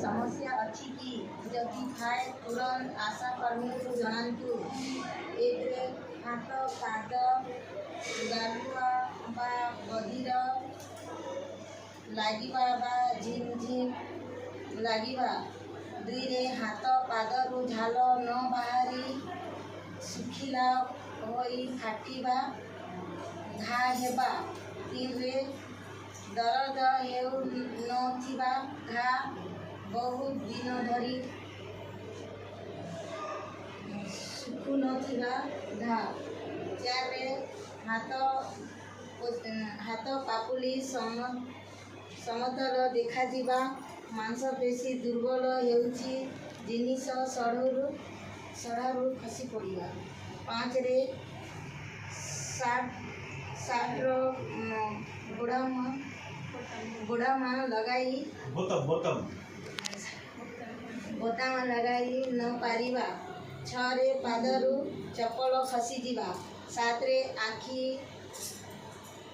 समस्या अच्छी की जदि थाए तुरंत आशा कर्मी को जनातु। एक हाथ पाद गालुआ बा बधिर लागिबा बा झिम झिम लागिबा। दुई रे हाथ पादरू झाल न बाहरी सुखिला होई फाटिबा घा हेबा। तीन रे दर्द हेउ नथिबा घा बहुत दिन धरी सुखु नथिबा घा। चार रे हाथ पापुली समतल देखाଯିबा मांसपेशी दुर्बल हेउची जिनिस सढ़ारू खसी पड़िबा। पाँच रे साट्र गोड़ामा लगाई बोताम लगाई न पारिबा। छ रे पादरू चपल खसीजिबा। सात रे आखि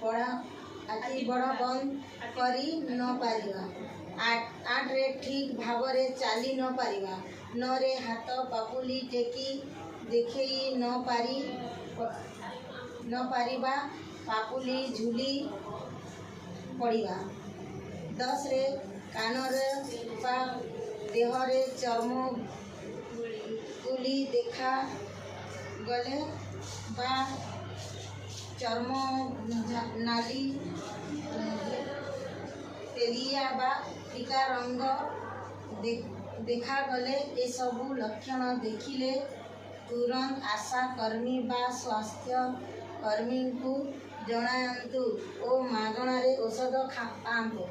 बड़ बंद करी न पारिबा। आठ रे ठीक भावरे चाली न पारिबा। नौ रे हाथ पापुली टेकी देखई न पारिबा पापुली झुली पड़िबा। 10 रे कानरे बा देहरे चर्म तुली देखा गले बा चर्म नाली तेलिया बा टीका रंग देखा गले ए सबू लक्षण देखिले तुरंत आशा कर्मी बा स्वास्थ्य कर्मी को जनातु ओ मागणारे औषध पाआंतु।